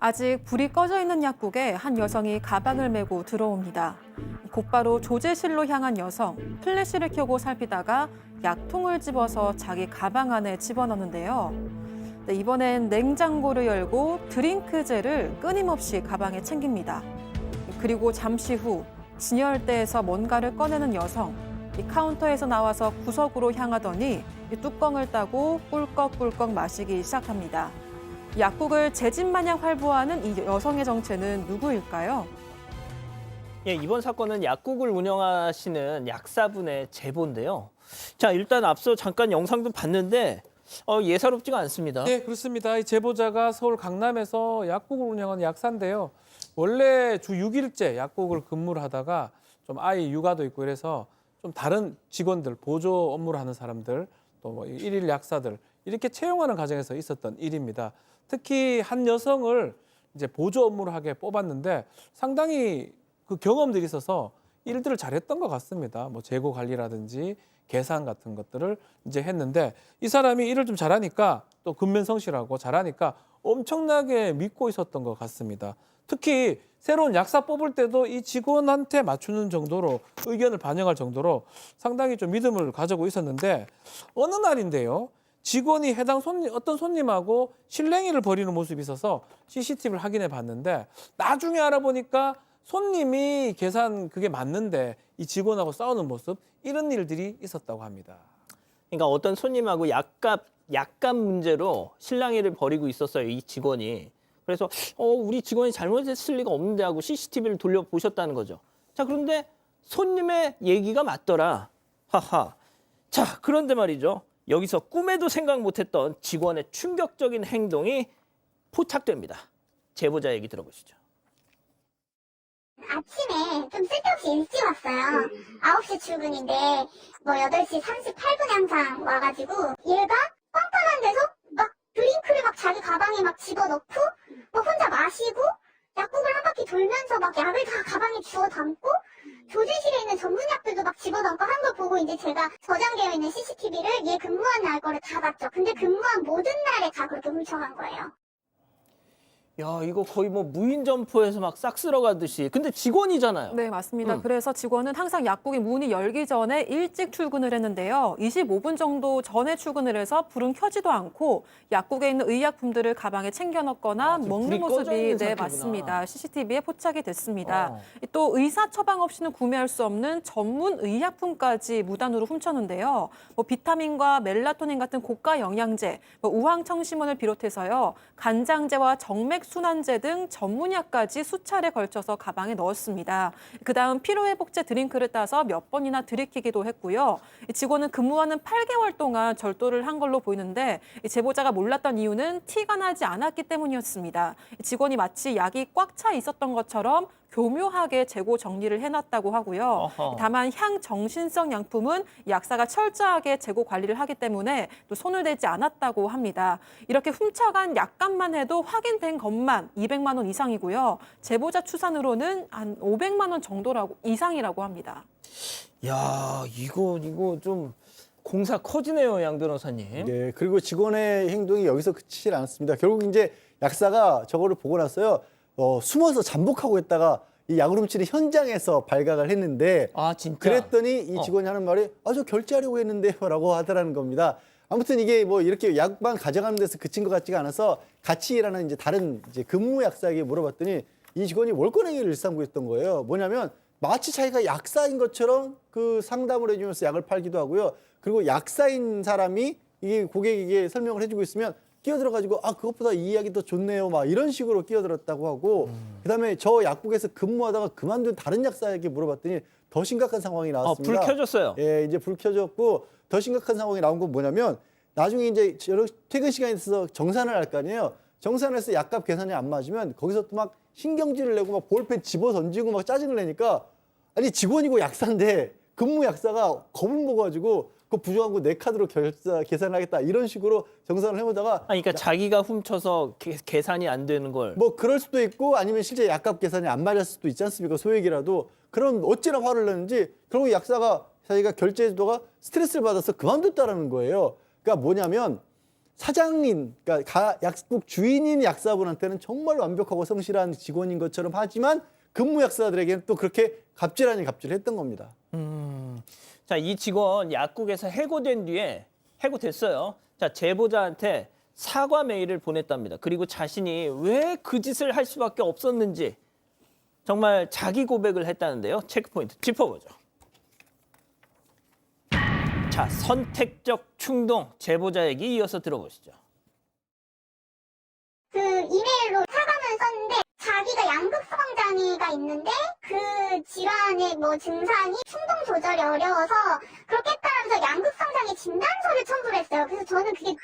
아직 불이 꺼져 있는 약국에 한 여성이 가방을 메고 들어옵니다. 곧바로 조제실로 향한 여성, 플래시를 켜고 살피다가 약통을 집어서 자기 가방 안에 집어넣는데요. 이번엔 냉장고를 열고 드링크젤을 끊임없이 가방에 챙깁니다. 그리고 잠시 후 진열대에서 뭔가를 꺼내는 여성, 카운터에서 나와서 구석으로 향하더니 뚜껑을 따고 꿀꺽꿀꺽 마시기 시작합니다. 약국을 제 집 마냥 활보하는 이 여성의 정체는 누구일까요? 예, 이번 사건은 약국을 운영하시는 약사분의 제보인데요. 자, 일단 앞서 잠깐 영상도 봤는데 예사롭지가 않습니다. 네, 그렇습니다. 이 제보자가 서울 강남에서 약국을 운영하는 약사인데요. 원래 주 6일째 약국을 근무를 하다가 좀 아이 육아도 있고 이래서 좀 다른 직원들, 보조 업무를 하는 사람들, 또 일일 약사들 이렇게 채용하는 과정에서 있었던 일입니다. 특히 한 여성을 이제 보조 업무를 하게 뽑았는데 상당히 그 경험들이 있어서 일들을 잘했던 것 같습니다. 뭐 재고 관리라든지 계산 같은 것들을 이제 했는데 이 사람이 일을 좀 잘하니까 또 근면성실하고 잘하니까 엄청나게 믿고 있었던 것 같습니다. 특히 새로운 약사 뽑을 때도 이 직원한테 맞추는 정도로 의견을 반영할 정도로 상당히 좀 믿음을 가지고 있었는데 어느 날인데요. 직원이 해당 어떤 손님하고 실랭이를 벌이는 모습이 있어서 CCTV를 확인해 봤는데 나중에 알아보니까 손님이 계산 그게 맞는데 이 직원하고 싸우는 모습 이런 일들이 있었다고 합니다. 그러니까 어떤 손님하고 약간 문제로 실랑이를 벌이고 있었어요, 이 직원이. 그래서 우리 직원이 잘못했을 리가 없는데 하고 CCTV를 돌려보셨다는 거죠. 자, 그런데 손님의 얘기가 맞더라. 하하. 자, 그런데 말이죠. 여기서 꿈에도 생각 못했던 직원의 충격적인 행동이 포착됩니다. 제보자 얘기 들어보시죠. 아침에 좀 쓸데없이 일찍 왔어요. 9시 출근인데 뭐 8시 38분에 항상 와가지고 얘가 뻔뻔한 데서 막 드링크를 막 자기 가방에 막 집어넣고 뭐 혼자 마시고 약국을 한 바퀴 돌면서 막 약을 다 가방에 주워 담고 조제실에 있는 전문약들도 막 집어넣고 한 걸 보고 이제 제가 저장되어 있는 CCTV를 얘 근무한 날 거를 다 봤죠. 근데 근무한 모든 날에 다 그렇게 훔쳐간 거예요. 야, 이거 거의 뭐 무인 점포에서 막 싹 쓸어가듯이. 근데 직원이잖아요. 네, 맞습니다. 그래서 직원은 항상 약국이 문이 열기 전에 일찍 출근을 했는데요. 25분 정도 전에 출근을 해서 불은 켜지도 않고 약국에 있는 의약품들을 가방에 챙겨 넣거나 지금 먹는 불이 꺼져 모습이 있는 네, 상태구나. 맞습니다. CCTV에 포착이 됐습니다. 어. 또 의사 처방 없이는 구매할 수 없는 전문 의약품까지 무단으로 훔쳤는데요. 뭐 비타민과 멜라토닌 같은 고가 영양제, 뭐 우황청심원을 비롯해서요. 간장제와 정맥 순환제 등 전문약까지 수차례 걸쳐서 가방에 넣었습니다. 그다음 피로회복제 드링크를 따서 몇 번이나 들이키기도 했고요. 직원은 근무하는 8개월 동안 절도를 한 걸로 보이는데 제보자가 몰랐던 이유는 티가 나지 않았기 때문이었습니다. 직원이 마치 약이 꽉 차 있었던 것처럼 교묘하게 재고 정리를 해놨다고 하고요. 어허. 다만 향정신성 약품은 약사가 철저하게 재고 관리를 하기 때문에 또 손을 대지 않았다고 합니다. 이렇게 훔쳐간 약값만 해도 확인된 것만 200만 원 이상이고요. 제보자 추산으로는 한 500만 원 정도라고 이상이라고 합니다. 야, 이거 좀 공사 커지네요, 양 변호사님. 네, 그리고 직원의 행동이 여기서 그치질 않았습니다. 결국 이제 약사가 저거를 보고 났어요. 숨어서 잠복하고 있다가 이 약을 훔치는 현장에서 발각을 했는데 아, 진짜? 그랬더니 이 직원이 하는 말이 저 결제하려고 했는데요 라고 하더라는 겁니다. 아무튼 이게 뭐 이렇게 약만 가져가는 데서 그친 것 같지가 않아서 같이 일하는 이제 다른 이제 근무 약사에게 물어봤더니 이 직원이 월권행위를 일삼고 있던 거예요. 뭐냐면 마치 자기가 약사인 것처럼 그 상담을 해주면서 약을 팔기도 하고요. 그리고 약사인 사람이 이게 고객에게 설명을 해주고 있으면 끼어들어가지고 그것보다 이 이야기 더 좋네요 막 이런 식으로 끼어들었다고 하고 그다음에 저 약국에서 근무하다가 그만둔 다른 약사에게 물어봤더니 더 심각한 상황이 나왔습니다. 불 켜졌어요. 예, 이제 불 켜졌고 더 심각한 상황이 나온 건 뭐냐면 나중에 이제 퇴근 시간이 있어서 정산을 할 거 아니에요. 정산해서 약값 계산이 안 맞으면 거기서 또 막 신경질을 내고 막 볼펜 집어 던지고 막 짜증을 내니까 아니 직원이고 약사인데 근무 약사가 겁을 먹어가지고 그 부정한 거 내 카드로 계산하겠다 이런 식으로 정산을 해보다가 그러니까 자기가 훔쳐서 계산이 안 되는 걸. 뭐 그럴 수도 있고 아니면 실제 약값 계산이 안 맞을 수도 있지 않습니까? 소액이라도. 그럼 어찌나 화를 내는지 결국 약사가 자기가 결제도가 스트레스를 받아서 그만뒀다라는 거예요. 그러니까 뭐냐면 사장님, 그러니까 약국 주인인 약사분한테는 정말 완벽하고 성실한 직원인 것처럼 하지만 근무 약사들에게는 또 그렇게 갑질 아닌 갑질을 했던 겁니다. 자, 이 직원 약국에서 해고된 뒤에 해고됐어요. 자, 제보자한테 사과 메일을 보냈답니다. 그리고 자신이 왜 그 짓을 할 수밖에 없었는지 정말 자기 고백을 했다는데요. 체크포인트 짚어보죠. 자, 선택적 충동 제보자 얘기 이어서 들어보시죠. 그 이메일로 사과문을 썼는데 자기가 양극성 장애가 있는데 그 질환의 뭐 증상이 충동 조절이 어려워서 그렇게 했다면서 양극성 장애 진단서를 첨부를 했어요. 그래서 저는 그게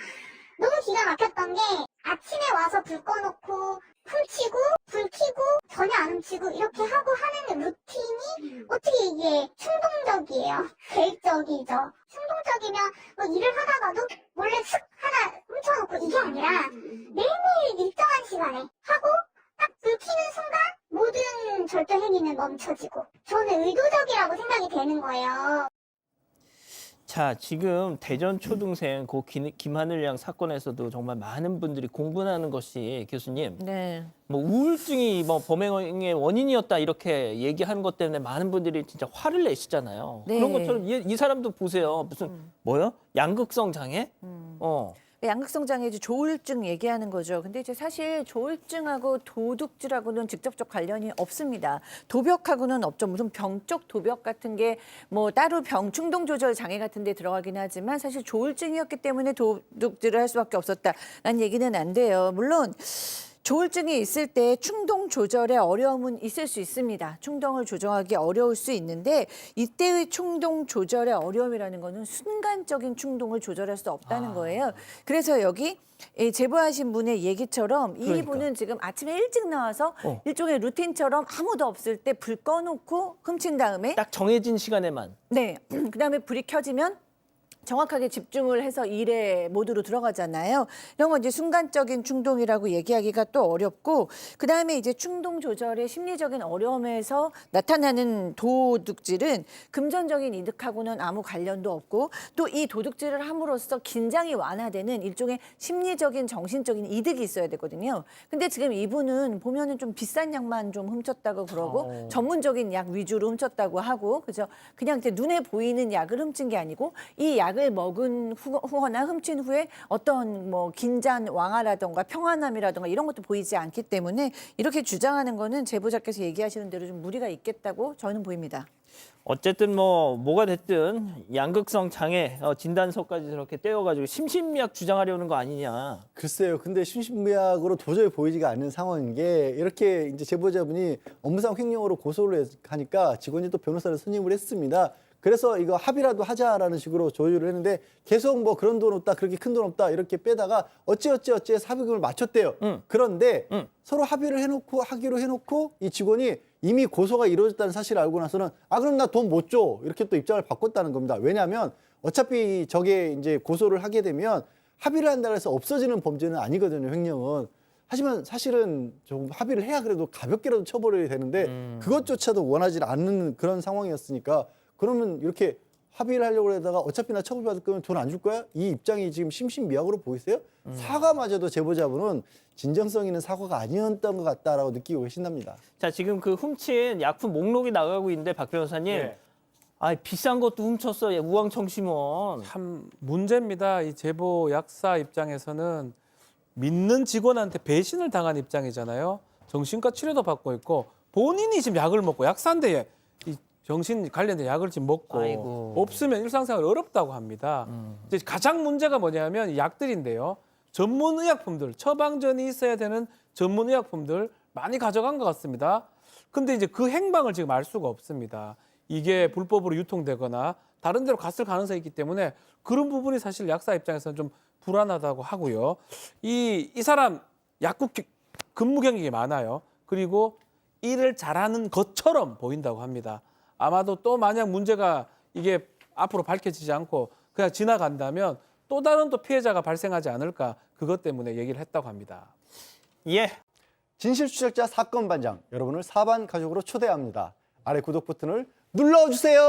너무 기가 막혔던 게 아침에 와서 불 꺼놓고 훔치고 불 켜고 전혀 안 훔치고 이렇게 하고 하는 루틴이 어떻게 이게 충동적이에요. 계획적이죠. 충동적이면 뭐 일을 하다가도 몰래 슥 하나 훔쳐놓고 이게 아니라 매일매일 일정한 시간에 하고 딱 불 켜는 순간 모든 절도 행위는 멈춰지고 저는 의도적이라고 생각이 되는 거예요. 자, 지금 대전 초등생 고 김하늘 양 사건에서도 정말 많은 분들이 공분하는 것이 교수님, 네. 뭐 우울증이 뭐 범행의 원인이었다 이렇게 얘기하는 것 때문에 많은 분들이 진짜 화를 내시잖아요. 네. 그런 것처럼 이 사람도 보세요. 무슨 뭐요? 양극성 장애? 양극성 장애 조울증 얘기하는 거죠. 근데 이제 사실 조울증하고 도둑질하고는 직접적 관련이 없습니다. 도벽하고는 없죠. 무슨 병적 도벽 같은 게 뭐 따로 병 충동 조절 장애 같은 데 들어가긴 하지만 사실 조울증이었기 때문에 도둑질을 할 수밖에 없었다라는 얘기는 안 돼요. 물론 조울증이 있을 때 충동 조절에 어려움은 있을 수 있습니다. 충동을 조정하기 어려울 수 있는데 이때의 충동 조절의 어려움이라는 거는 순간적인 충동을 조절할 수 없다는 거예요. 그래서 여기 제보하신 분의 얘기처럼 이분은 지금 아침에 일찍 나와서 일종의 루틴처럼 아무도 없을 때 불 꺼놓고 훔친 다음에 딱 정해진 시간에만. 네, 그다음에 불이 켜지면 정확하게 집중을 해서 일에 모드로 들어가잖아요. 이런 건 이제 순간적인 충동이라고 얘기하기가 또 어렵고, 그다음에 이제 충동 조절의 심리적인 어려움에서 나타나는 도둑질은 금전적인 이득하고는 아무 관련도 없고, 또 이 도둑질을 함으로써 긴장이 완화되는 일종의 심리적인 정신적인 이득이 있어야 되거든요. 근데 지금 이분은 보면은 좀 비싼 약만 좀 훔쳤다고 그러고 전문적인 약 위주로 훔쳤다고 하고, 그죠? 그냥 이제 눈에 보이는 약을 훔친 게 아니고 이 약을 먹은 후거나 훔친 후에 어떤 뭐 긴장 완화라든가 평안함이라든가 이런 것도 보이지 않기 때문에 이렇게 주장하는 거는 제보자께서 얘기하시는 대로 좀 무리가 있겠다고 저는 보입니다. 어쨌든 뭐가 됐든 양극성 장애 진단서까지 저렇게 떼어가지고 심신미약 주장하려는 거 아니냐. 글쎄요. 근데 심신미약으로 도저히 보이지가 않는 상황인 게 이렇게 이제 제보자분이 업무상 횡령으로 고소를 하니까 직원이 또 변호사를 선임을 했습니다. 그래서 이거 합의라도 하자라는 식으로 조율을 했는데 계속 뭐 그런 돈 없다, 그렇게 큰 돈 없다 이렇게 빼다가 어찌해서 합의금을 맞췄대요. 그런데 서로 합의를 하기로 해놓고 이 직원이 이미 고소가 이루어졌다는 사실을 알고 나서는 그럼 나 돈 못 줘 이렇게 또 입장을 바꿨다는 겁니다. 왜냐하면 어차피 저게 이제 고소를 하게 되면 합의를 한다고 해서 없어지는 범죄는 아니거든요, 횡령은. 하지만 사실은 좀 합의를 해야 그래도 가볍게라도 처벌이 되는데 그것조차도 원하지 않는 그런 상황이었으니까 그러면 이렇게 합의를 하려고 하다가 어차피 나 처벌받을 거면 돈 안 줄 거야? 이 입장이 지금 심신미약으로 보이세요? 사과마저도 제보자분은 진정성 있는 사과가 아니었던 것 같다라고 느끼고 계신답니다. 자, 지금 그 훔친 약품 목록이 나가고 있는데 박 변호사님, 네. 비싼 것도 훔쳤어. 우왕청심원. 참 문제입니다. 이 제보 약사 입장에서는 믿는 직원한테 배신을 당한 입장이잖아요. 정신과 치료도 받고 있고 본인이 지금 약을 먹고 약사인데 이 정신 관련된 약을 지금 먹고 아이고. 없으면 일상생활 어렵다고 합니다. 이제 가장 문제가 뭐냐면 이 약들인데요. 전문의약품들, 처방전이 있어야 되는 전문의약품들 많이 가져간 것 같습니다. 근데 이제 그 행방을 지금 알 수가 없습니다. 이게 불법으로 유통되거나 다른 데로 갔을 가능성이 있기 때문에 그런 부분이 사실 약사 입장에서는 좀 불안하다고 하고요. 이 사람 약국 근무 경력이 많아요. 그리고 일을 잘하는 것처럼 보인다고 합니다. 아마도 또 만약 문제가 이게 앞으로 밝혀지지 않고 그냥 지나간다면 또 다른 또 피해자가 발생하지 않을까 그것 때문에 얘기를 했다고 합니다. 예. 진실추적자 사건 반장, 여러분을 사반 가족으로 초대합니다. 아래 구독 버튼을 눌러주세요.